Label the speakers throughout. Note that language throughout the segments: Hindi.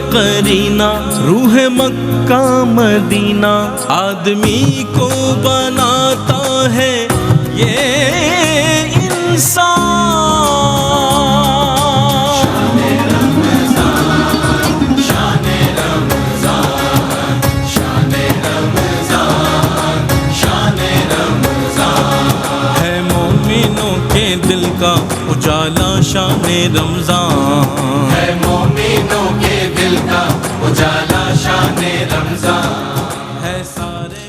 Speaker 1: करीना रूह मक्का मदीना आदमी को बनाता है ये इंसान। है मोमिनों के दिल का उजाला शाने रमजान,
Speaker 2: है मोमिनों के दिल का उजाला शाने रमजान,
Speaker 1: है सारे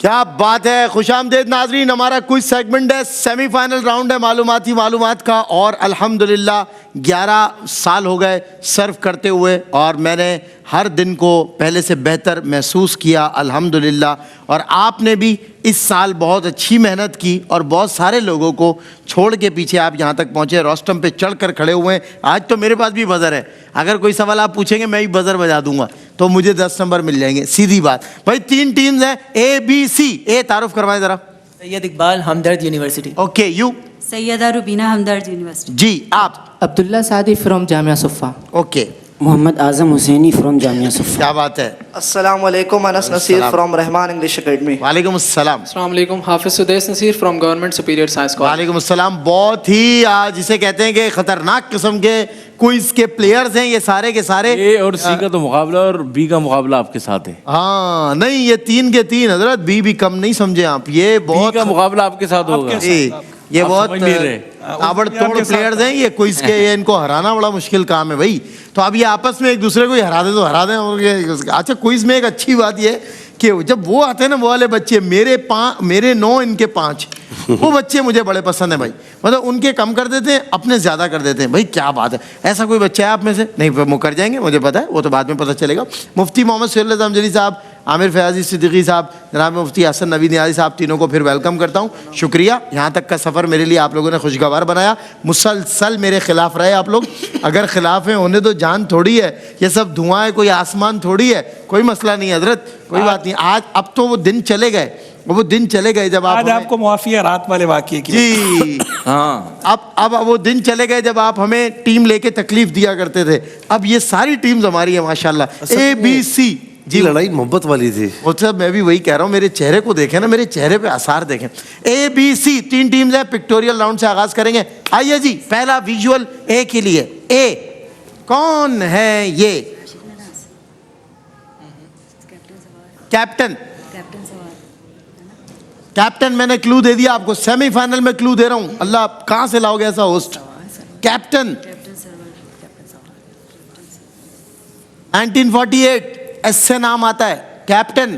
Speaker 3: क्या बात है। खुशामदीद नाजरीन, हमारा कुछ सेगमेंट है, सेमीफाइनल राउंड है मालूमात का, और अल्हम्दुलिल्लाह 11 साल हो गए सर्व करते हुए, और मैंने हर दिन को पहले से बेहतर महसूस किया अल्हम्दुलिल्लाह। और आपने भी इस साल बहुत अच्छी मेहनत की और बहुत सारे लोगों को छोड़ के पीछे आप यहाँ तक पहुँचे, रोस्टम पे चढ़ कर खड़े हुए हैं। आज तो मेरे पास भी बज़र है, अगर कोई सवाल आप पूछेंगे मैं भी बज़र बजा दूंगा तो मुझे 10 नंबर मिल जाएंगे, सीधी बात। भाई 3 टीम्स हैं, ABC। ए तारुफ करवाएं ज़रा।
Speaker 4: Syed Iqbal Hamdard University.
Speaker 3: Okay, you.
Speaker 5: Syeda Rubina Hamdard University.
Speaker 3: जी, आप।
Speaker 6: Abdullah Saadi from Jamia Suffa.
Speaker 3: Okay,
Speaker 7: Mohammad Azam Hussaini from Jamia Suffa.
Speaker 3: क्या बात है।
Speaker 8: अस्सलाम वालेकुम, Anas Naseer from Rahman English Academy.
Speaker 3: वालेकुम अस्सलाम।
Speaker 9: अस्सलाम वालेकुम, Hafiz Sudais Naseer from Government Superior Science College.
Speaker 3: वालेकुम अस्सलाम। बहुत ही जिसे कहते हैं कि खतरनाक किस्म के क्विज के प्लेयर्स हैं ये सारे के सारे।
Speaker 10: ए और सी का तो मुकाबला और बी का मुकाबला आपके साथ है।
Speaker 3: हाँ नहीं, ये 3 के 3 हजरत, बी भी कम नहीं समझे आप, ये बहुत
Speaker 10: का मुकाबला आपके साथ होगा।
Speaker 3: ये
Speaker 10: आप
Speaker 3: बहुत
Speaker 10: समझ नहीं रहे।
Speaker 3: ताबड़तोड़ प्लेयर्स हैं ये क्विज के, ये इनको हराना बड़ा मुश्किल काम है भाई। तो अब ये आपस में एक दूसरे को ही हरा दे तो हरा दें। और ये अच्छा, क्विज में एक अच्छी बात ये कि जब वो आते हैं ना, वो वाले बच्चे, मेरे 9 इनके 5, वो बच्चे मुझे बड़े पसंद है भाई। मतलब उनके कम कर देते हैं, अपने ज़्यादा कर देते हैं। भाई क्या बात है। ऐसा कोई बच्चा है आप में से? नहीं, मुकर जाएंगे, मुझे पता है, वो तो बाद में पता चलेगा। मुफ्ती मोहम्मद सैयद जली साहब, आमिर फयाजी सिद्दीकी साहब, जनाब मुफ्ती हसन नबी नियाज़ी साहब, तीनों को फिर वेलकम करता हूँ। शुक्रिया, यहाँ तक का सफ़र मेरे लिए आप लोगों ने खुशगवार बनाया। मुसलसल मेरे खिलाफ रहे आप लोग, अगर खिलाफ हैं होने तो जान थोड़ी है, ये सब धुआं है, कोई आसमान थोड़ी है। कोई मसला नहीं है हजरत, कोई बात नहीं। आज अब तो वो दिन चले गए, वो दिन चले गए जब आप
Speaker 11: आज आपको मुआफ़ी है रात वाले वाक़ये की।
Speaker 3: जी
Speaker 10: हाँ,
Speaker 3: अब वो दिन चले गए जब आप हमें टीम लेके तकलीफ दिया करते थे। अब ये सारी टीम्स हमारी है माशाल्लाह। ABC
Speaker 12: जी, लड़ाई मोहब्बत वाली थी।
Speaker 3: वो सब मैं भी वही कह रहा हूँ, मेरे चेहरे को देखें ना, मेरे चेहरे पे आसार देखें। ABC 3 टीम्स हैं, पिक्टोरियल राउंड से आगाज करेंगे। आइए जी, पहला विजुअल ए के लिए। ए कौन है ये? कैप्टन। कैप्टन मैंने क्लू दे दिया आपको, सेमीफाइनल में क्लू दे रहा हूं। अल्लाह कहां से लाओगे ऐसा होस्ट? कैप्टन 1948 एस से नाम आता है कैप्टन।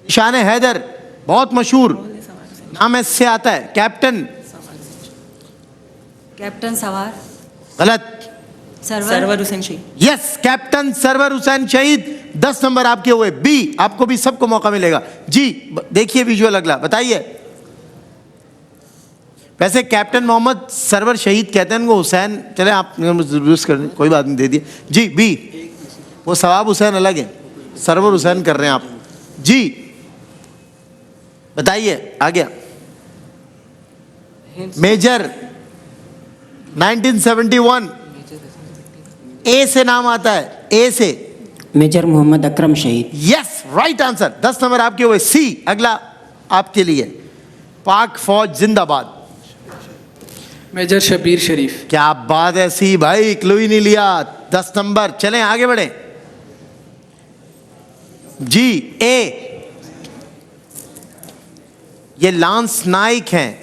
Speaker 3: निशान हैदर बहुत मशहूर नाम एस से आता है कैप्टन।
Speaker 5: कैप्टन सवार।
Speaker 3: गलत।
Speaker 4: सरवर हुसैन शहीद।
Speaker 3: यस, कैप्टन सरवर हुसैन शहीद। 10 नंबर आपके हुए। बी, आपको भी सबको मौका मिलेगा जी। देखिए विजुअल अगला, बताइए। वैसे कैप्टन मोहम्मद सरवर शहीद कहते हैं उनको, हुसैन चले आप कोई बात नहीं, दे दिए जी। बी, वो सवाब हुसैन अलग है, सरवर हुसैन कर रहे हैं आप जी। बताइए आ गया। मेजर 1971 ए से नाम आता है, ए से।
Speaker 7: मेजर मोहम्मद अकरम शहीद।
Speaker 3: Yes, right answer. 10 नंबर आपके हुए। सी अगला आपके लिए। पाक फौज जिंदाबाद।
Speaker 9: मेजर शबीर शरीफ।
Speaker 3: क्या बात है सी भाई, क्लू ही नहीं लिया। 10 नंबर। चलें आगे बढ़े जी। ए, ये लांस नाइक हैं,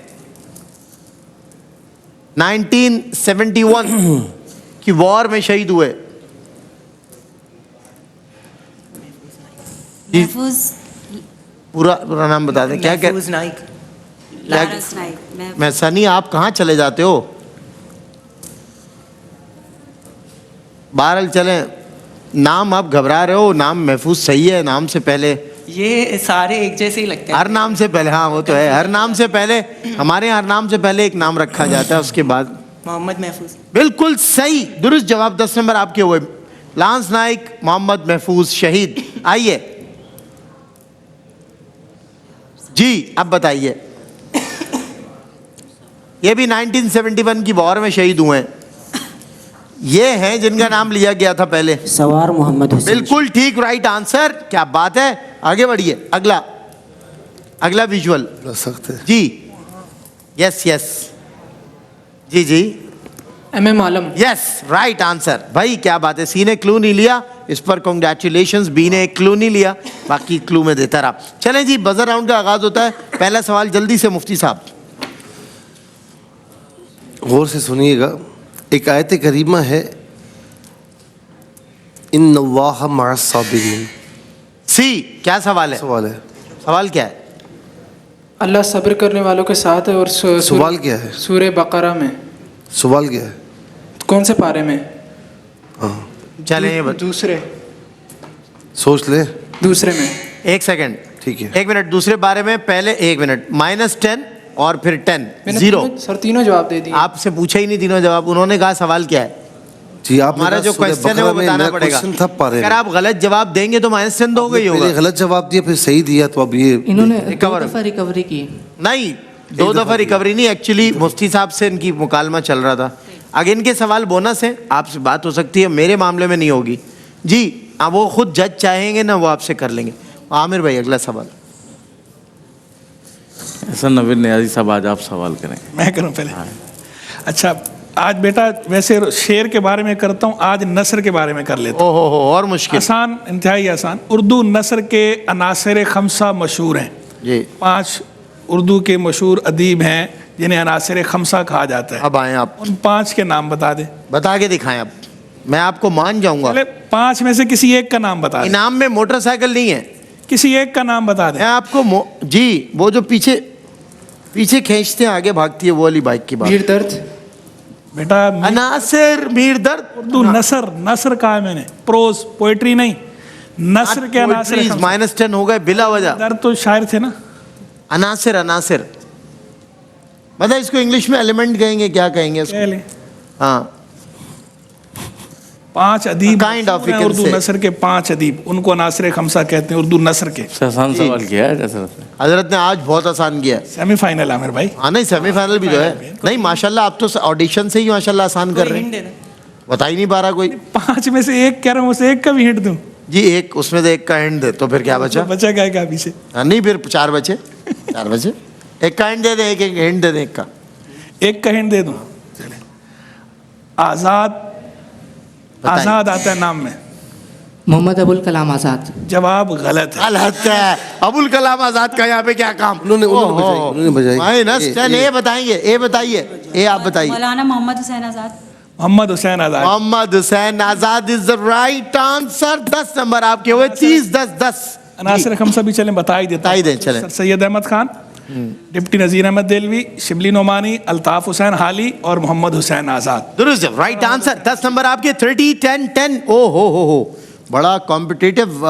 Speaker 3: 1971 की वॉर में शहीद हुए।
Speaker 5: महफूज
Speaker 3: पूरा नाम बता दें। क्या क्या
Speaker 4: महफूज नाइक।
Speaker 5: लारस नाइक।
Speaker 3: मैं सनी, आप कहाँ चले जाते हो? बहरहाल चलें, नाम आप घबरा रहे हो, नाम महफूज सही है। नाम से पहले
Speaker 4: ये सारे एक जैसे ही लगते हैं।
Speaker 3: हर नाम से पहले, हाँ वो तो है, हर नाम से पहले, हमारे हर नाम से पहले एक नाम रखा जाता है, उसके बाद
Speaker 4: मोहम्मद महफूज।
Speaker 3: बिल्कुल सही, दुरुस्त जवाब। 10 नंबर आपके हुए। लांस नाइक मोहम्मद महफूज शहीद। आइए जी, अब बताइए। ये भी 1971 की वॉर में शहीद हुए हैं। ये हैं जिनका नाम लिया गया था पहले।
Speaker 7: सवार मोहम्मद हुसैन।
Speaker 3: बिल्कुल ठीक, राइट आंसर। क्या बात है, आगे बढ़िए। अगला अगला विजुअल
Speaker 12: सकते हैं।
Speaker 3: जी, यस यस, जी जी,
Speaker 9: MM Alam.
Speaker 3: Yes right answer. भाई क्या बात है, सी ने क्लू नहीं लिया, इस पर कॉन्ग्रेचुलेशंस। बी ने एक क्लू नहीं लिया, बाकी क्लू में देता रहा। चलें जी, बजर राउंड का आगाज होता है। पहला सवाल जल्दी से मुफ्ती साहब।
Speaker 12: गौर से सुनिएगा, एक आयत करीमा है, इन्नल्लाह मअस साबिरीन।
Speaker 3: सी, क्या सवाल है?
Speaker 12: सवाल है,
Speaker 3: सवाल क्या है?
Speaker 9: अल्लाह सब्र करने वालों के साथ है। और
Speaker 12: सवाल क्या है?
Speaker 9: सूरह बकरा में।
Speaker 12: सवाल क्या है?
Speaker 9: कौन से पारे में?
Speaker 12: हाँ,
Speaker 3: चलें ये बता।
Speaker 9: दूसरे
Speaker 12: सोच ले।
Speaker 9: दूसरे में।
Speaker 3: एक सेकंड,
Speaker 12: ठीक है।
Speaker 3: एक मिनट, दूसरे बारे में पहले एक मिनट। -10 और फिर 10,
Speaker 9: मैंने
Speaker 3: 0।
Speaker 9: सर तीनों जवाब दे दिए।
Speaker 3: आपसे पूछा ही नहीं तीनों जवाब, उन्होंने कहा सवाल क्या है।
Speaker 12: जी, आप
Speaker 3: हमारा जो क्वेश्चन है वो बताना पड़ेगा।
Speaker 12: था पारे
Speaker 3: अगर आप गलत जवाब देंगे तो -10 दोगे ही होगा।
Speaker 12: गलत जवाब दिया, फिर सही दिया, तो अब ये
Speaker 6: इन्होंने दो
Speaker 3: रिकवर।
Speaker 6: दफा रिकवरी की।
Speaker 3: नहीं, 2 दफा रिकवरी नहीं, एक्चुअली मुफ्ती साहब से इनकी मुकालमा चल रहा था। आगे इनके सवाल बोनस है, आपसे बात हो सकती है, मेरे मामले में नहीं होगी जी। अब वो खुद जज चाहेंगे ना, वो आपसे कर लेंगे। आमिर भाई अगला सवाल।
Speaker 10: ऐसा नवीन नियाजी साहब, आज आप सवाल करें।
Speaker 11: मैं करूं पहले? अच्छा, आज बेटा वैसे शेर के बारे में करता हूं, आज नसर के बारे में कर लेता हूं।
Speaker 3: ओहो, और मुश्किल।
Speaker 11: आसान, इंतहाई आसान। उर्दू नसर के अनासर खमसा मशहूर हैं
Speaker 3: जी।
Speaker 11: 5 उर्दू के मशहूर अदीब हैं जिन्हें अनासर खमसा कहा जाता है।
Speaker 3: अब आए आप,
Speaker 11: उन 5 के नाम बता दे।
Speaker 3: बता के दिखाएं। अब मैं आपको मान जाऊंगा।
Speaker 11: पहले 5 में से किसी एक का नाम बता दे।
Speaker 3: इनाम में मोटरसाइकिल नहीं है,
Speaker 11: किसी एक का नाम बता दे।
Speaker 3: मैं आपको जी, वो जो पीछे पीछे खींचते हैं, आगे भागती है, वो वाली बाइक की बात।
Speaker 9: मीर दर्द।
Speaker 11: बेटा
Speaker 3: अनासिर, मीर दर्द।
Speaker 11: उर्दू नसर, नसर कहा है मैंने, प्रोज, पोएट्री नहीं। नसर के अनासर खमसा।
Speaker 3: -10 हो गए बिला वजह।
Speaker 11: दर्द तो शायर थे ना।
Speaker 3: अनासिर, अनासिर मतलब इसको इंग्लिश में एलिमेंट कहेंगे, क्या कहेंगे इसको?
Speaker 11: पहले
Speaker 3: हाँ,
Speaker 11: 5 अदीब
Speaker 3: Kind of,
Speaker 11: मशहूर हैं
Speaker 3: you can
Speaker 11: उर्दू
Speaker 3: say.
Speaker 11: नसर के 5 अदीब, उनको अनासर खमसा कहते हैं उर्दू नसर के।
Speaker 10: आसान सवाल किया है जैसे
Speaker 3: हजरत ने आज बहुत आसान किया।
Speaker 11: सेमीफाइनल आमिर भाई।
Speaker 3: हाँ नहीं, सेमीफाइनल भी तो है। नहीं माशाल्लाह, आप तो ऑडिशन से ही माशाल्लाह आसान कर रहे हैं। बता ही नहीं पा रहा कोई।
Speaker 11: 5 में से एक कह रहा हूँ, उसे एक का भी हिंट दूं?
Speaker 3: जी, एक उसमें से एक का एंड दे, तो फिर क्या बचा?
Speaker 11: बचा क्या पीछे?
Speaker 3: हाँ, नहीं, फिर 4 बचे। 4 बचे, एक का एंड दे दे, एक एंड दे दे, एक का।
Speaker 11: एक का हिंट दे दूं? आजाद। आजाद आता है नाम में।
Speaker 6: मोहम्मद अबुल कलाम आज़ाद।
Speaker 11: जवाब गलत है।
Speaker 3: गलत है। अबुल कलाम आजाद का यहाँ पे क्या काम?
Speaker 12: उन्होंने बजाई।
Speaker 3: -10, ए बताएंगे, ए बताइए, ए आप बताइए।
Speaker 5: Maulana Mohammad Hussain Azad.
Speaker 11: Mohammad Hussain Azad.
Speaker 3: Mohammad Hussain Azad is the right answer. 10 number आपके हुए। 30, 10, 10।
Speaker 11: अनासर खमसा भी चलें, बता ही देता
Speaker 3: बता ही दें, चलें।
Speaker 11: सर सैयद अहमद खान, डिप्टी नजीर अहमद देलवी, शिबली नोमानी, अल्ताफ हुसैन हाली और मोहम्मद हुसैन आजाद।
Speaker 3: दुरुस्त, राइट आंसर। 10 नंबर आपके। 30, 10, 10। ओ हो, बड़ा कॉम्पिटिटिव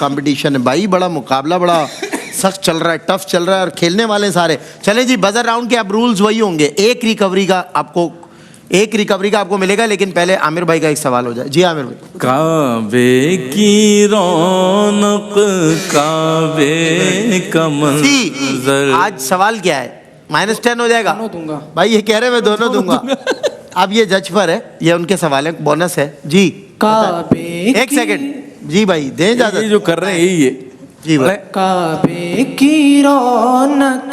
Speaker 3: कंपटीशन है भाई, बड़ा मुकाबला, बड़ा सख्त चल रहा है, टफ चल रहा है, और खेलने वाले सारे। चले जी, बजर राउंड के अब रूल्स वही होंगे। एक रिकवरी का आपको मिलेगा, लेकिन पहले आमिर भाई का एक सवाल हो जाए। जी आमिर भाई।
Speaker 1: काबे की रौनक, काबे का मंजर।
Speaker 3: आज सवाल क्या है? -10 हो जाएगा।
Speaker 9: दोनों दूंगा
Speaker 3: भाई ये कह रहे मैं दोनों दूंगा। अब ये जज पर है, ये उनके सवाल है, बोनस है जी।
Speaker 9: काबे
Speaker 3: एक सेकंड जी भाई, दें इजाजत।
Speaker 10: ये जो कर रहे हैं यही है
Speaker 3: जी भाई।
Speaker 9: काबे की रौनक,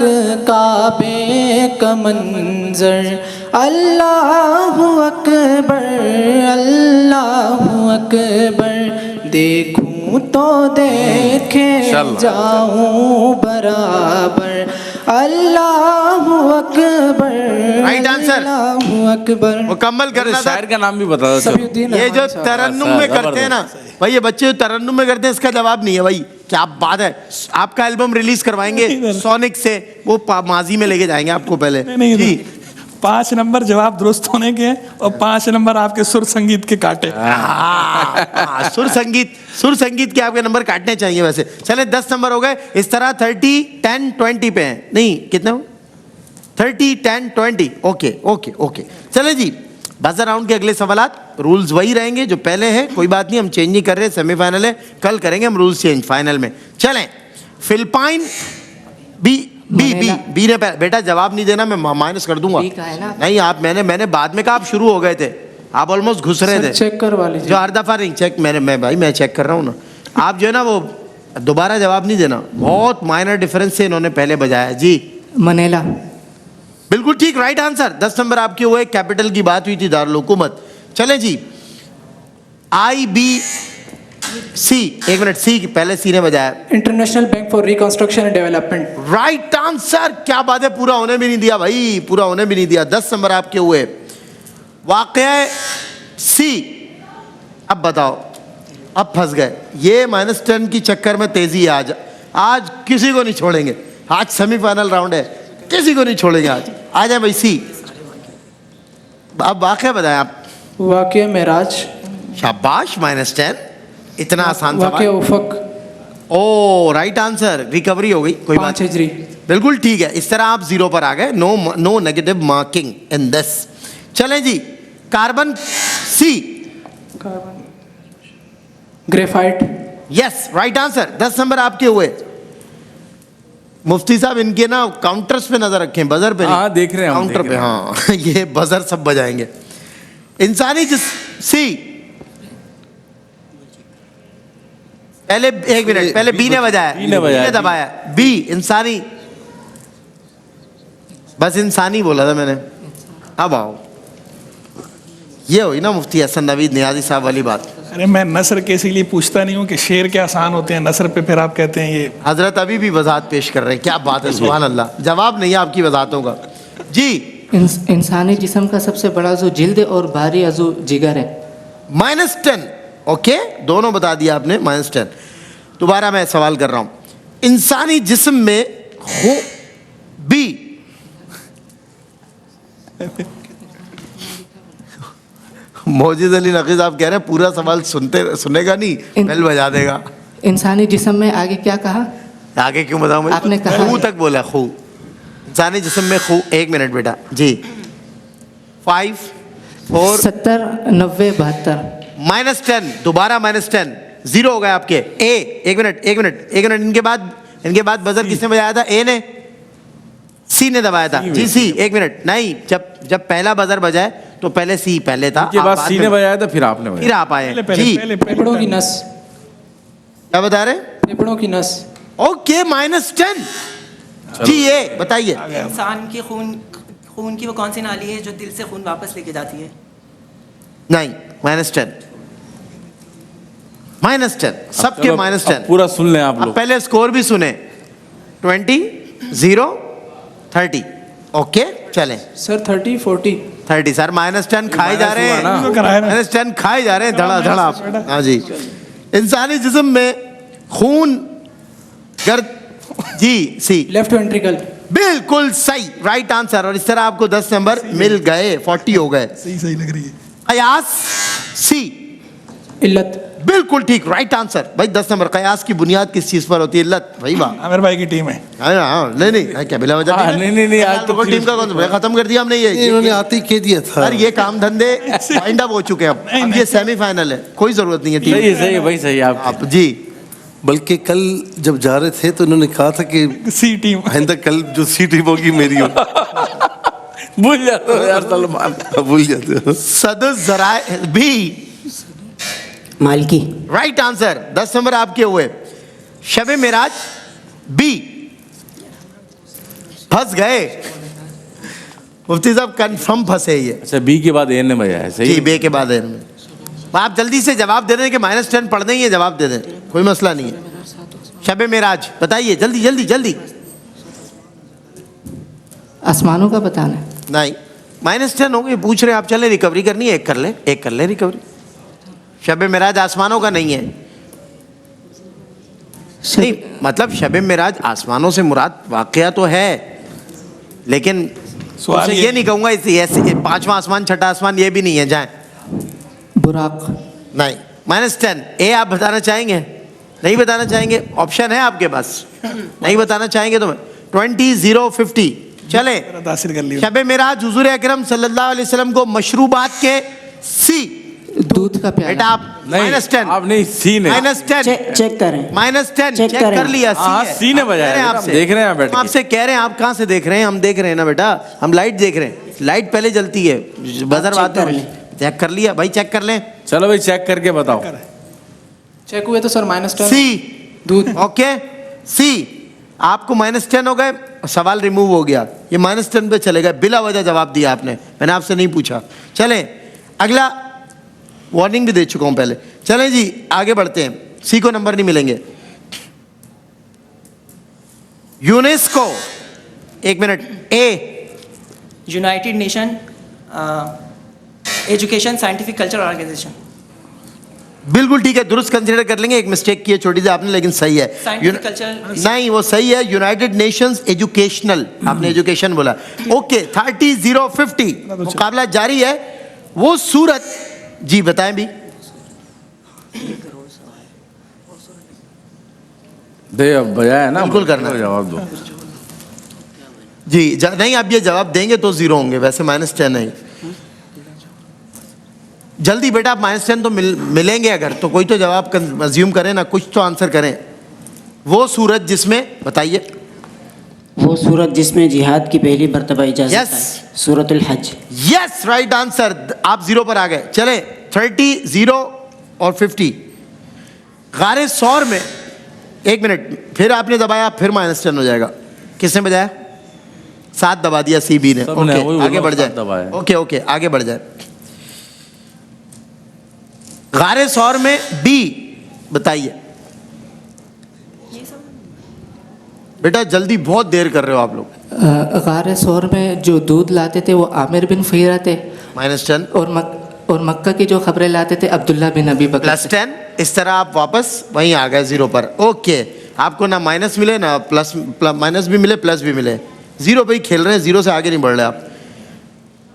Speaker 9: काबे का मंजर, अल्लाहु अकबर, अल्लाहु अकबर, देखूं तो देखे जाऊं बराबर, अल्लाहु अकबर,
Speaker 3: राइट आंसर।
Speaker 9: अल्लाहु अकबर।
Speaker 3: मुकम्मल करना था।
Speaker 10: शायर का नाम भी बता दो।
Speaker 9: सफीउद्दीन
Speaker 3: ये जो
Speaker 9: रहमान साहब।
Speaker 3: तरन्नुम में करते हैं ना भाई, ये बच्चे जो तरन्नुम में करते हैं, इसका जवाब नहीं है भाई। क्या बात है। आपका एल्बम रिलीज करवाएंगे सोनिक से, वो माजी में लेके जाएंगे आपको पहले।
Speaker 11: नहीं,
Speaker 3: जी
Speaker 11: 5 नंबर जवाब दुरुस्त होने के और 5 नंबर आपके सुर संगीत के काटे।
Speaker 3: सुर संगीत के आपके नंबर काटने चाहिए वैसे। चले 10 नंबर हो गए। इस तरह 30, 10, 20 पे हैं। नहीं, कितने हो? 30, 10, 20। ओके। चले जी, बजर राउंड के अगले सवालात। रूल्स वही रहेंगे जो पहले हैं, कोई बात नहीं, हम चेंज नहीं कर रहे। सेमीफाइनल है, कल करेंगे हम रूल्स चेंज फाइनल में। चलें, फिलिपाइन। बी ने बेटा जवाब नहीं देना, मैं माइनस कर दूंगा।
Speaker 6: बी का है ना?
Speaker 3: नहीं, आप मैंने बाद में कहा, आप शुरू हो गए थे। आप ऑलमोस्ट घुस रहे थे।
Speaker 9: चेक करवा लीजिए।
Speaker 3: जो हर दफा नहीं चेक मैं चेक कर रहा हूँ ना। आप जो है ना वो दोबारा जवाब नहीं देना, बहुत माइनर डिफरेंस से इन्होंने पहले बजाया जी।
Speaker 6: मनेला।
Speaker 3: बिल्कुल ठीक, राइट आंसर। 10 नंबर आपके हुए। कैपिटल की बात हुई थी, दारुल हुकूमत। चले जी, IBC, एक मिनट, सी पहले सी ने बजाया।
Speaker 9: International bank for reconstruction and development.
Speaker 3: Right answer, क्या बात है, पूरा होने भी नहीं दिया भाई, पूरा होने भी नहीं दिया। 10 नंबर आपके हुए। वाकया सी। अब बताओ, अब फंस गए ये -10 की चक्कर में। तेजी है आज किसी को नहीं छोड़ेंगे। आज सेमीफाइनल राउंड है, किसी को नहीं छोड़ेंगे आज। आ जाए भाई सी। अब वाकया बताएं आप।
Speaker 9: वाकया मेराज।
Speaker 3: शाबाश, -10। इतना आसान
Speaker 9: वाकया
Speaker 3: सवाल।
Speaker 9: उफक।
Speaker 3: ओ राइट आंसर, रिकवरी हो गई, कोई बात
Speaker 9: 5 हिजरी।
Speaker 3: बिल्कुल ठीक है। इस तरह आप 0 पर आ गए। No negative marking in this. चलें जी, carbon C.
Speaker 9: Graphite.
Speaker 3: Yes, right answer. 10 number आपके हुए। मुफ्ती साहब इनके ना काउंटर्स पे नजर रखें, बजर पे नहीं।
Speaker 10: हाँ, देख रहे हैं हम,
Speaker 3: काउंटर
Speaker 10: देख
Speaker 3: पे।
Speaker 10: रहे हैं।
Speaker 3: हाँ ये बजर सब बजाएंगे। इंसानी जिस सी। पहले एक मिनट, पहले बी ने बजाया,
Speaker 10: बी ने बजाया,
Speaker 3: दबाया। बी इंसानी, बस इंसानी बोला था मैंने। अब आओ, ये हुई ना मुफ्ती हसन नवीद नियाजी साहब वाली बात।
Speaker 11: अरे मैं नसर के इसीलिए पूछता नहीं हूँ कि शेर के आसान होते हैं, नसर पे फिर आप कहते हैं ये।
Speaker 3: हजरत अभी भी वजाहत पेश कर रहे हैं, क्या बात है, सुभान अल्लाह। जवाब नहीं है आपकी वजाहतों का जी।
Speaker 6: इंसानी जिस्म का सबसे बड़ा अज़ू जिल्द और भारी अज़ू जिगर है।
Speaker 3: -10। ओके, दोनों बता दिया आपने, -10। दोबारा मैं सवाल कर रहा हूं। इंसानी जिस्म में हो बी। मोजिद अली नकीज आप कह रहे हैं पूरा सवाल सुनेगा नहीं, बेल बजा देगा।
Speaker 6: इंसानी जिस्म में आगे क्या कहा?
Speaker 3: आगे क्यों बताऊं मैं?
Speaker 6: आपने कहा
Speaker 3: खूह तक बोला, खूह। इंसानी जिस्म में खूह। 1 मिनट बेटा जी। 5 4
Speaker 6: 70 90 72।
Speaker 3: -10, दोबारा -10, 0 हो गए आपके। ए, एक मिनट इनके बाद बजर किसने बजाया था? ए ने, सी ने दबाया था जी। सी, 1 मिनट, नहीं, जब पहला बजर बजाए तो पहले सी पहले था,
Speaker 10: के बाद सी ने बजाया था, फिर आपने बजाया।
Speaker 3: फिर आप आए जी।
Speaker 9: फेफड़ों की नस।
Speaker 3: क्या बता रहे?
Speaker 9: फेफड़ों की नस।
Speaker 3: ओके, -10 जी। ये बताइए,
Speaker 4: इंसान के खून की वो कौन सी नाली है जो दिल से खून वापस लेके जाती है?
Speaker 3: नहीं, -10 सबके
Speaker 10: चलो,
Speaker 3: -10।
Speaker 10: अब पूरा सुन लें आप
Speaker 3: अब
Speaker 10: लोग।
Speaker 3: पहले स्कोर भी सुने। 20 0 30। ओके चलें।
Speaker 9: सर 30 40।
Speaker 3: 30 सर, -10 खाए जा रहे हैं, -10 खाए जा रहे हैं धड़ा। हाँ जी। इंसानी जिस्म में खून गर्द जी। सी,
Speaker 9: लेफ्ट वेंट्रिकल।
Speaker 3: बिल्कुल सही, राइट आंसर। और इस तरह आपको 10 नंबर मिल गए, 40 हो गए।
Speaker 11: सही लग रही है।
Speaker 3: कयास सी।
Speaker 9: इल्लत।
Speaker 3: बिल्कुल ठीक, राइट आंसर। भाई 10 नंबर, कयास की बुनियाद किस चीज पर होती है? इल्लत। भाई वाह,
Speaker 11: आमिर भाई की टीम है।
Speaker 3: नहीं क्या बिला वजह
Speaker 10: नहीं, आज तो
Speaker 3: टीम का कौन खत्म कर दिया हमने। ये
Speaker 12: इन्होंने आते ही कह दिया था।
Speaker 3: सर ये काम धंधे वाइंड अप हो चुके हैं। अब ये सेमीफाइनल है, कोई जरूरत नहीं है टीम।
Speaker 10: सही है भाई, सही
Speaker 3: आप जी।
Speaker 12: बल्कि कल जब जा रहे थे तो इन्होंने कहा था कि
Speaker 11: सी टीम
Speaker 12: आइंदा कल जो सी टीम होगी मेरी हो।
Speaker 10: भूल जाते हो यार सलमान,
Speaker 12: भूल जाते हो।
Speaker 3: सदर जराए बी।
Speaker 7: मालकी।
Speaker 3: Right answer. 10 नंबर आपके हुए। शबे मेराज बी। फंस गए मुफ्ती साहब, कंफर्म फंसे ये।
Speaker 10: अच्छा, बी के बाद ए ने बजाया, सही
Speaker 3: जी, बे के बाद है। आप जल्दी से जवाब दे दें कि -10 पढ़ दें, ये जवाब दे दें, कोई मसला नहीं है। शबे मेराज बताइए, जल्दी।
Speaker 6: आसमानों का बताना है।
Speaker 3: नहीं, -10 हो गए, पूछ रहे हैं आप। चले रिकवरी करनी है, एक कर ले रिकवरी। शबे मेराज आसमानों का नहीं है। नहीं मतलब शबे मेराज आसमानों से मुराद वाकया तो है, लेकिन
Speaker 11: सवाल
Speaker 3: ये नहीं कहूंगा ऐसे 5वां आसमान 6ठा आसमान ये भी नहीं है। जाए
Speaker 6: बुराक।
Speaker 3: नहीं, -10। ए आप बताना चाहेंगे? नहीं बताना चाहेंगे? ऑप्शन है आपके पास, नहीं बताना चाहेंगे तो 20 0 50। चले,
Speaker 11: तासीर कर लिया।
Speaker 3: शबे मेराज हुजूर अकरम सल्लल्लाहु अलैहि वसल्लम को मशरूबात के सी।
Speaker 6: दूध का प्याला।
Speaker 3: बेटा आप -10।
Speaker 10: आप नहीं, सी ने।
Speaker 3: -10
Speaker 7: चेक करें।
Speaker 3: -10
Speaker 7: चेक
Speaker 3: चेक
Speaker 7: करें।
Speaker 3: कर लिया।
Speaker 10: हाँ, सी ने बजाया।
Speaker 3: आपसे
Speaker 10: देख रहे हैं आप बैठ के।
Speaker 3: आपसे कह रहे हैं, आप कहाँ से देख रहे हैं? हम देख रहे हैं ना बेटा, हम लाइट देख रहे हैं। लाइट पहले जलती है, बजर बात
Speaker 7: कर
Speaker 3: है।
Speaker 7: लें।
Speaker 3: चेक कर लिया भाई, चेक कर लें।
Speaker 10: चलो भाई चेक करके बताओ।
Speaker 9: चेक हुए तो सर -10
Speaker 3: सी
Speaker 9: दूध।
Speaker 3: ओके सी, आपको -10 हो गए, सवाल रिमूव हो गया, ये -10 पे चले गए, बिला वजह जवाब दिया आपने, मैंने आपसे नहीं पूछा। चलें अगला, वार्निंग भी दे चुका हूं पहले। चलें जी आगे बढ़ते हैं, सी को नंबर नहीं मिलेंगे। यूनेस्को, एक minute, a
Speaker 4: United Nation Education Scientific Culture Organization.
Speaker 3: बिल्कुल ठीक है, दुरुस्त कंसीडर कर लेंगे। एक मिस्टेक की है छोटी सी आपने, लेकिन सही है।
Speaker 4: साइंटिफिक कल्चर
Speaker 3: नहीं वो सही है, यूनाइटेड नेशंस एजुकेशनल, आपने एजुकेशन बोला। ओके 30-50 मुकाबला जारी है। वो सूरत, जी बताएं भी।
Speaker 10: दे अब बजाय है ना,
Speaker 3: बिल्कुल करना है।
Speaker 10: जवाब दो
Speaker 3: जी नहीं, आप ये जवाब देंगे तो 0 होंगे, वैसे -10 है। जल्दी बेटा, आप -10 तो मिलेंगे, अगर तो कोई तो जवाब अज्यूम करें ना, कुछ तो आंसर करें। वो सूरत जिसमें, बताइए।
Speaker 7: वो सूरत जिसमें जिहाद की पहली मर्तबा इजाजत
Speaker 3: Yes.
Speaker 7: है, सूरतुल हज।
Speaker 3: यस राइट आंसर, आप 0 पर आ गए। चले 30, 0 और 50। गारे सौर में, एक मिनट, फिर आपने दबाया, फिर -10 हो जाएगा। किसने बजाया? 7 दबा दिया सी बी ने।
Speaker 10: सबने, वही
Speaker 3: ओके आगे
Speaker 10: बोला,
Speaker 3: बढ़
Speaker 10: 7 दबाया।
Speaker 3: जाए। ओके ओके आगे बढ़ जाए। गारे सौर में बी, बताइए बेटा, जल्दी बहुत देर कर रहे हो आप लोग।
Speaker 6: गारे सौर में जो दूध लाते थे वो आमिर बिन फहीरा थे,
Speaker 3: -10
Speaker 6: और मक्का की जो खबरें लाते थे अब्दुल्ला बिन अबी बकर।
Speaker 3: +10। इस तरह आप वापस वहीं आ गए 0 पर। ओके, आपको ना माइनस मिले ना प्लस, माइनस भी मिले प्लस भी मिले, 0 पे ही खेल रहे हैं, 0 से आगे नहीं बढ़ रहे आप।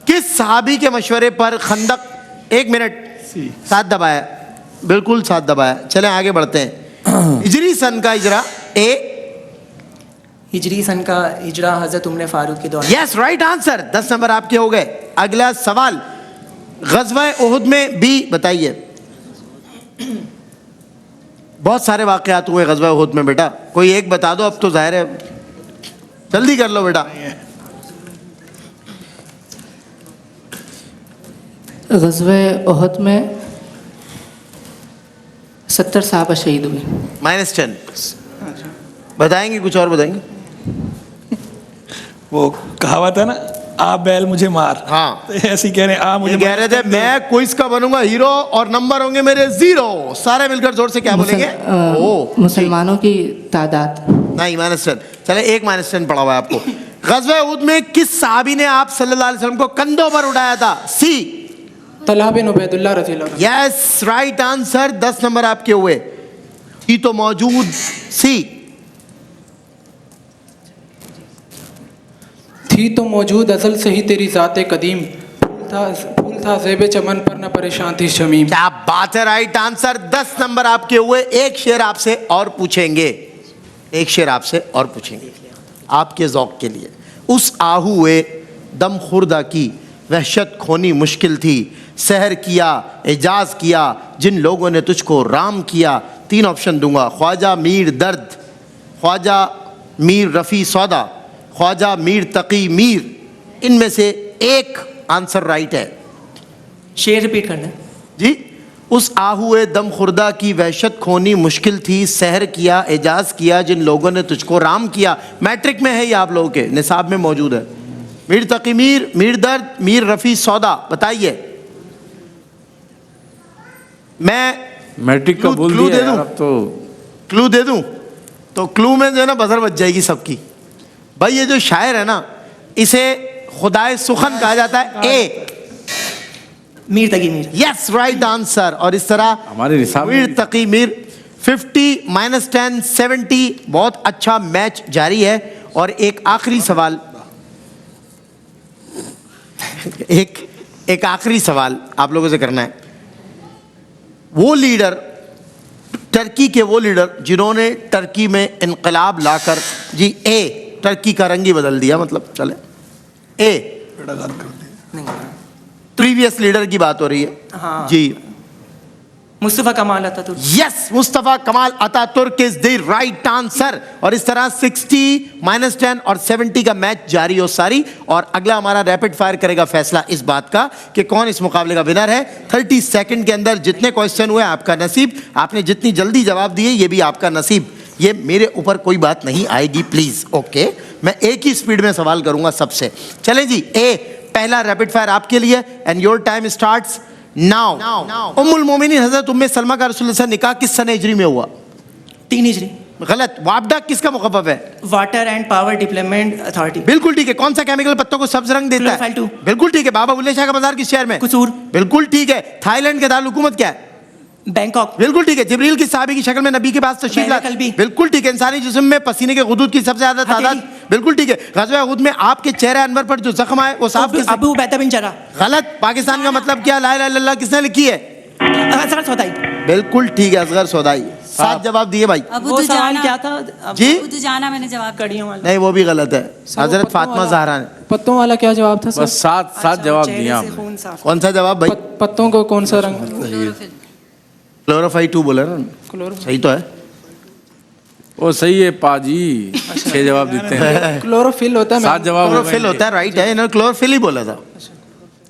Speaker 3: किस सहाबी के मशवरे पर खंदक, एक मिनट, 7 दबाया, बिल्कुल 7 दबाया। चलें आगे बढ़ते हैं। हिजरी सन का हिजरा, ए
Speaker 4: हिजरी सन का हिजरा हजरत उमर फारूक के दौरान।
Speaker 3: यस राइट आंसर, 10 नंबर आपके हो गए। अगला सवाल, गज़वा उहुद में बी, बताइए। बहुत सारे वाक़यात हुए गज़वा उहुद में बेटा, कोई एक बता दो, अब तो जाहिर है, जल्दी कर लो बेटा।
Speaker 6: गज़वे उहद में 70 साहबा शहीद हुए।
Speaker 3: -10 बताएंगे, कुछ और बताएंगे?
Speaker 11: वो कहावत है ना, आ बैल मुझे मार।
Speaker 3: हाँ,
Speaker 11: तो ऐसे ही कह रहे हैं, आ मुझे
Speaker 3: कह रहे थे मैं क्विज का बनूंगा हीरो और नंबर होंगे मेरे 0। सारे मिलकर जोर से क्या बोलेंगे? ओ
Speaker 6: मुसलमानों की तादाद।
Speaker 3: नहीं, -10। चले एक -10 पड़ा हुआ है आपको। गज़वा उहुद में किस सहाबी ने आप सल्लल्लाहु अलैहि वसल्लम को कंधों पर उठाया था? सी
Speaker 9: तलहा बिन उबैदुल्लाह रज़ियल्लाहु अन्हु।
Speaker 3: यस राइट आंसर, 10 नंबर आपके हुए। ये तो मौजूद, सी
Speaker 9: थी तो मौजूद असल से ही तेरी ज़ाते कदीम, फूल था ज़ेबे चमन पर न परेशान थी शमीम।
Speaker 3: क्या बात है, राइट आंसर, 10 नंबर आपके हुए। एक शेर आपसे और पूछेंगे, एक शेर आपसे और पूछेंगे आपके ज़ौक़ के लिए। उस आहूए दम खुर्दा की वहशत खोनी मुश्किल थी, सहर किया एजाज किया जिन लोगों ने तुझको राम किया। 3 ऑप्शन दूंगा, ख्वाजा मीर दर्द, ख्वाजा मीर रफ़ी सौदा, ख्वाजा मीर तकी मीर। इनमें से एक आंसर राइट है।
Speaker 4: शेर रिपीट करना
Speaker 3: जी। उस आहूए दम खुर्दा की वहशत खोनी मुश्किल थी, सहर किया एजाज किया जिन लोगों ने तुझको राम किया। मैट्रिक में है ये, आप लोगों के निसाब में मौजूद है। मीर तकी मीर, मीर दर्द, मीर रफ़ी सौदा, बताइए। मैं
Speaker 10: मैट्रिक का बोल
Speaker 3: क्लू
Speaker 10: दिया
Speaker 3: दे दूं?
Speaker 10: यार, अब तो
Speaker 3: क्लू दे दूं? तो क्लू में जो है ना बजर बच जाएगी सबकी। भाई ये जो शायर है ना, इसे खुदाए सुखन कहा जाता है। ए
Speaker 4: Mir Taqi Mir.
Speaker 3: Yes right answer. और इस तरह
Speaker 10: हमारे निसाब में
Speaker 3: मीर तकी मीर 50 -10 70। बहुत अच्छा मैच जारी है। और एक आखिरी सवाल, एक आखिरी सवाल आप लोगों से करना है। वो लीडर, टर्की के वो लीडर जिन्होंने टर्की में इनकलाब लाकर, जी ए, टर्की का रंग ही बदल दिया, मतलब चले ए, प्रीवियस लीडर की बात हो रही है।
Speaker 4: हाँ।
Speaker 3: जी
Speaker 4: Mustafa Kemal Ataturk.
Speaker 3: Yes, Mustafa Kemal Ataturk is the right answer. और इस तरह 60 -10 और 70 का मैच जारी हो सारी। और अगला हमारा रैपिड फायर करेगा फैसला इस बात का कि कौन इस मुकाबले का विनर है। 30 सेकंड के अंदर जितने क्वेश्चन हुए आपका नसीब, आपने जितनी जल्दी जवाब दिए ये भी आपका नसीब। ये मेरे ऊपर कोई बात नहीं आएगी प्लीज। ओके, मैं एक ही स्पीड में सवाल करूंगा सबसे। चले जी, ए पहला रैपिड फायर आपके लिए and your time starts now. उम्मुल मोमिनीन हजरत उम्मे सलमा का रसूलुल्लाह से निकाह किस सन हिजरी में हुआ?
Speaker 4: 3 हिजरी।
Speaker 3: गलत। वापडा किसका मुखफ़्फ़फ़ है?
Speaker 4: Water and power development authority.
Speaker 3: बिल्कुल ठीक है। कौन सा केमिकल पत्तों को सब्ज रंग देता है?
Speaker 4: क्लोरोफाइल 2।
Speaker 3: बिल्कुल ठीक है। बाबा बुल्ले शाह का बाजार किस शहर में?
Speaker 4: कसूर।
Speaker 3: बिल्कुल ठीक है। थाईलैंड के दारुल हुकूमत क्या है?
Speaker 4: बैंकॉक।
Speaker 3: बिल्कुल ठीक है। जिब्रील की सहाबी की शक्ल में नबी के पास तशरीफ ला।
Speaker 4: कल्बी।
Speaker 3: बिल्कुल ठीक है। इंसानी जिस्म में पसीने के गुदूद की सबसे ज्यादा तादाद। बिल्कुल ठीक है। ग़ज़वा उहद में आपके चेहरे अनवर पर जो जख्म आए वो साफ किसने?
Speaker 4: अबू बैदा बिन जरा।
Speaker 3: गलत। पाकिस्तान का मतलब क्या? ला इलाहा इल्लल्लाह किसने लिखी है?
Speaker 4: असगर सौदाई।
Speaker 3: बिल्कुल ठीक है, असगर सौदाई। 7 जवाब दिए भाई।
Speaker 5: अबू
Speaker 4: वो सवाल
Speaker 5: दुजाना।
Speaker 4: क्या था?
Speaker 3: जी
Speaker 5: अबू दुजाना मैंने जवाब दिया।
Speaker 4: कड़ियों वाला।
Speaker 3: नहीं, वो भी गलत है। हजरत फातिमा ज़हरा ने।
Speaker 9: पत्तों वाला क्या जवाब था सर?
Speaker 10: बस 7 जवाब
Speaker 4: चेहरे
Speaker 10: दिए
Speaker 4: से
Speaker 10: आपने।
Speaker 4: खून साफ।
Speaker 3: कौन सा जवाब भाई?
Speaker 9: पत्तों को कौन सा रंग?
Speaker 5: क्लोरोफिल।
Speaker 3: क्लोरोफाइट 2 बोला ना? सही तो है।
Speaker 10: वो सही है पाजी, 6 जवाब देते हैं।
Speaker 9: क्लोरोफिल होता है।
Speaker 10: 7 जवाब हो गए
Speaker 3: क्लोरोफिल
Speaker 10: इनके।
Speaker 3: होता है, राइट है। इन्होंने क्लोरोफिल ही बोला था।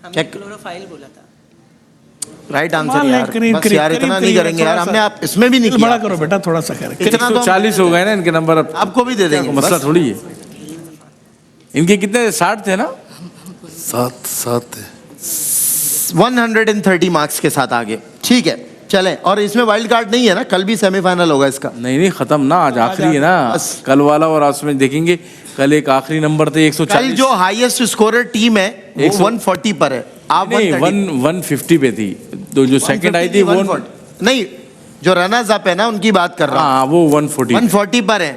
Speaker 4: हमने क्लोरोफाइल बोला था।
Speaker 3: राइट आंसर
Speaker 11: मान
Speaker 3: यार।
Speaker 11: करीब
Speaker 3: बस
Speaker 11: करीब
Speaker 3: यार
Speaker 11: करीब
Speaker 3: इतना नहीं
Speaker 11: करीब
Speaker 3: करेंगे
Speaker 11: थोड़ा
Speaker 3: यार।
Speaker 11: सा।
Speaker 3: हमने आप इसमें भी नहीं
Speaker 11: बड़ा
Speaker 3: किया।
Speaker 11: करो बेटा थोड़ा सा कर।
Speaker 3: इतना तो
Speaker 10: 140 हो गए ना इनके नंबर। अब
Speaker 3: आपको भी दे देंगे।
Speaker 10: मसला
Speaker 3: बस।
Speaker 10: थोड़ी है। इनके कितने 60 थे ना?
Speaker 12: 7 है।
Speaker 3: 130 मार्क्स के साथ आगे। ठीक है, चलें। और इसमें वाइल्ड कार्ड नहीं है ना? कल भी सेमीफाइनल होगा इसका।
Speaker 10: नहीं खत्म ना, आज आखिरी है ना। कल वाला और आज में देखेंगे। कल एक आखिरी नंबर थे 140।
Speaker 3: कल जो हाईएस्ट स्कोरर टीम है वो 140 पर है। आप
Speaker 10: नहीं
Speaker 3: 130
Speaker 10: 150 पे थी। तो जो सेकंड आई थी वो
Speaker 3: 140 नहीं, जो रनर्स अप है ना उनकी बात कर रहा हूँ।
Speaker 10: हाँ वो 140
Speaker 3: 140 पर है।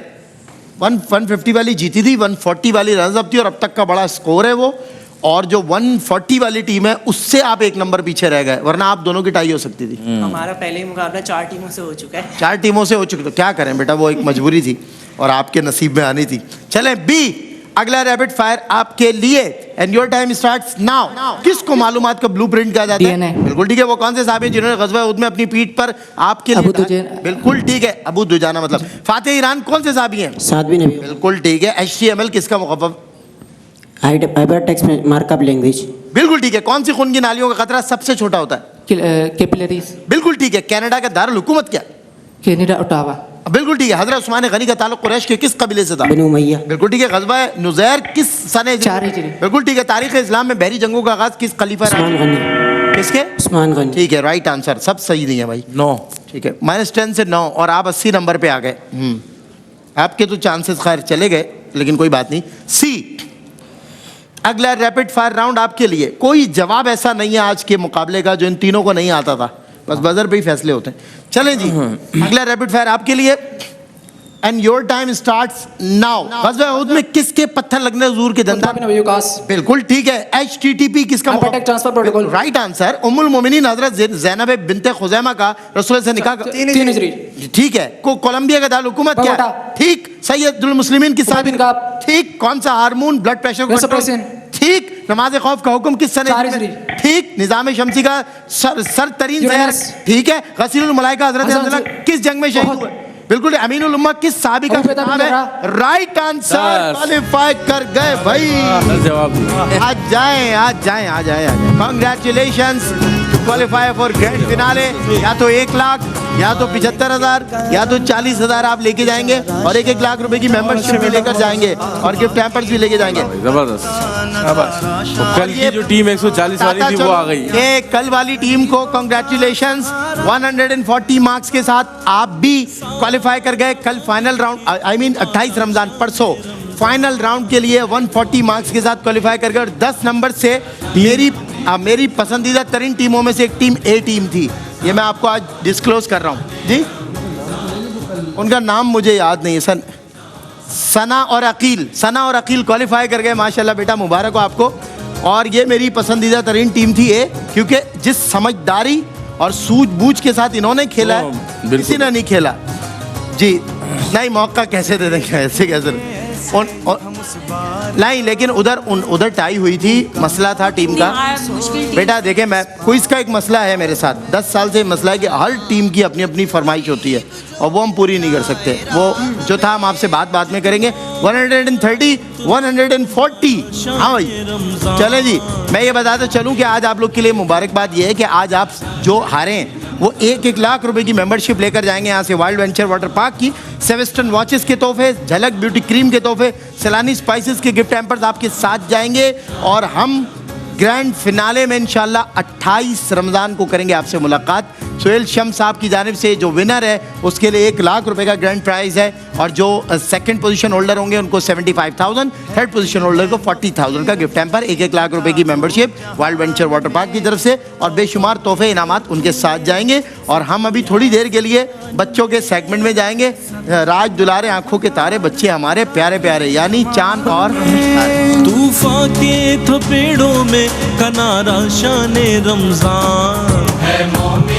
Speaker 3: 150 वाली जीती थी, 140 वाली रनर्स अप थी और अब तक का बड़ा स्कोर है वो। और जो 140 वाली टीम है उससे आप एक नंबर पीछे रह गए, वरना आप दोनों की टाई हो सकती थी।
Speaker 4: हमारा पहले ही मुकाबला 4 टीमों से हो चुका है।
Speaker 3: 4 टीमों से हो चुकी, तो क्या करें बेटा, वो एक मजबूरी थी और आपके नसीब में आनी थी। चलें बी, अगला रैपिड फायर आपके लिए and your time starts now. किसको मालूमात का ब्लूप्रिंट कहा जाता है?
Speaker 6: DNA।
Speaker 3: बिल्कुल ठीक है। वो कौन से साहब हैं जिन्होंने ग़ज़वा उहद में अपनी पीठ पर आपके
Speaker 6: अबू
Speaker 3: लिए
Speaker 6: दुजाना।
Speaker 3: बिल्कुल ठीक है, अबू दुजाना मतलब। फातिह ईरान कौन से साहबी हैं?
Speaker 7: सादवी नबी।
Speaker 3: बिल्कुल ठीक है। HTML किसका मुखफ़्फ़फ़?
Speaker 7: हाइपरटेक्स्ट में मार्कअप लैंग्वेज।
Speaker 3: बिल्कुल ठीक है। कौन सी खून की नालियों का खतरा सबसे छोटा होता है?
Speaker 6: कैपिलरीज।
Speaker 3: बिल्कुल ठीक है। कनाडा का दारुल हुकूमत क्या?
Speaker 6: Canada Ottawa.
Speaker 3: बिल्कुल ठीक है। हजरत उस्मान गनी का ताल्लुक कुरैश के किस कबीले से था?
Speaker 7: बनु उमैया।
Speaker 3: बिल्कुल ठीक है। ग़ज़वा नुज़ैर किस सन?
Speaker 6: 4 हिजरी।
Speaker 3: बिल्कुल ठीक है। तारीख़ इस्लाम में बहरी जंगों का आगाज किस खलीफा
Speaker 7: उस्मान
Speaker 3: राशिद?
Speaker 7: गनी।
Speaker 3: किसके?
Speaker 7: उस्मान गनी।
Speaker 3: ठीक है, राइट आंसर। सब सही नहीं है भाई।
Speaker 10: 9
Speaker 3: ठीक है। -10 से 9 और आप 80 नंबर पे आ गए। आपके तो चांसेस खैर चले गए, लेकिन कोई बात नहीं। सी, अगला रैपिड फायर राउंड आपके लिए। कोई जवाब ऐसा नहीं है आज के मुकाबले का जो इन तीनों को नहीं आता था, बस बजर पे ही फैसले होते हैं। चलें जी, अगला रैपिड फायर आपके लिए and your time starts now. ग़ज़वा उहद में किसके पत्थर लगने हुजूर के दंदा? बिल्कुल ठीक है। HTTP किसका?
Speaker 9: Hypertext transfer protocol.
Speaker 3: Right answer. उम्मुल मोमिनीन हजरत ज़ैनब बिन्ते खुज़ैमा का रसूल से निकाह का
Speaker 9: 3 हिजरी।
Speaker 3: ठीक है। कोलंबिया का दारुल हुकूमत क्या है?
Speaker 9: बगोटा।
Speaker 3: ठीक। सैयदुल मुस्लिमीन की
Speaker 9: उमर बिन कअब।
Speaker 3: ठीक। कौन सा हार्मोन ब्लड प्रेशर को
Speaker 9: वेसोप्रेसिन।
Speaker 3: ठीक। नमाज खौफ का हुक्म किस सन?
Speaker 9: 4 हिजरी।
Speaker 3: ठीक। निजाम शमसी का सर तरीन शहर?
Speaker 9: यूरेनस।
Speaker 3: ठीक है। गसीलुल मलाइका हजरत हंज़ला किस जंग में शहीद हुए? बिल्कुल। अमीनुल उम्मा किस साहबी का
Speaker 9: अबू बैदा बिन
Speaker 3: नाम है?
Speaker 9: जर्राह।
Speaker 3: Right answer.
Speaker 10: बस।
Speaker 3: क्वालिफाई कर गए भाई।
Speaker 10: जवाब दिया।
Speaker 3: आज जाएं, आज जाएं, आज जाएं, आज जाएं। Congratulations to qualify for grand finale. या तो 1 लाख, या तो 75,000, या तो 40,000 आप लेके जाएंगे और 1-1 लाख रुपए की मेंबरशिप भी लेकर जाएंगे और गिफ्ट हैम्पर्स भी लेके जाएंगे।
Speaker 10: जबरदस्त। तो कल की जो टीम 140 वाली थी वो आ गई।
Speaker 3: ये कल वाली टीम को कॉन्ग्रेचुलेशंस। 140 मार्क्स के साथ आप भी क्वालिफाई कर गए। कल final round, I mean 28 Ramzan परसों फाइनल राउंड के लिए 140 मार्क्स के साथ क्वालिफाई कर गए और 10 नंबर से मेरी पसंदीदा तरीन टीमों में से एक टीम ए टीम थी। ये मैं आपको आज डिस्क्लोज कर रहा हूँ जी। उनका नाम मुझे याद नहीं है। सना और अकील क्वालिफाई कर गए। माशाल्लाह बेटा, मुबारक हो आपको। और ये मेरी पसंदीदा तरीन टीम थी ए, क्योंकि जिस समझदारी और सूझबूझ के साथ इन्होंने खेला है किसी ने नहीं खेला जी। नहीं, मौका कैसे दे देंगे, ऐसे कैसे? नहीं, लेकिन उधर टाई हुई थी, मसला था टीम का।
Speaker 5: मुश्किल टीम।
Speaker 3: बेटा देखें, मैं क्विज का एक मसला है मेरे साथ, 10 साल से मसला है कि हर टीम की अपनी अपनी फरमाइश होती है और वो हम पूरी नहीं कर सकते। वो जो था हम आपसे बात में करेंगे। 130, 140। हाँ भाई, चले जी। मैं ये बताता चलूँ कि आज आप लोग के लिए मुबारकबाद ये है कि आज आप जो हारे हैं वो 1-1 लाख रुपए की मेंबरशिप लेकर जाएंगे यहाँ से वाइल्ड वेंचर वाटर पार्क की। सेवेस्टन वॉचेस के तोहफे, झलक ब्यूटी क्रीम के तोहफे, सैलानी स्पाइसेस के गिफ्ट हैम्पर्स आपके साथ जाएंगे। और हम ग्रैंड फिनाले में इंशाल्लाह 28 रमज़ान को करेंगे आपसे मुलाकात। सुहेल शम्स साहब की जानिब से जो विनर है उसके लिए 1 लाख रुपए का ग्रैंड प्राइज़ है, और जो सेकंड पोजीशन होल्डर होंगे उनको 75,000, थर्ड पोजीशन होल्डर को 40,000 का गिफ्ट हैम्पर, 1-1 लाख रुपए की membership wild venture water park की तरफ से, और बेशुमार तोहफे इनामात उनके साथ जाएंगे। और हम अभी थोड़ी देर के लिए बच्चों के सेगमेंट में जाएंगे। राज दुलारे आंखों के तारे बच्चे हमारे प्यारे प्यारे, यानी चांद और
Speaker 1: तूफान के थपेड़ों में कनारा शान रमजान
Speaker 2: है मोमिन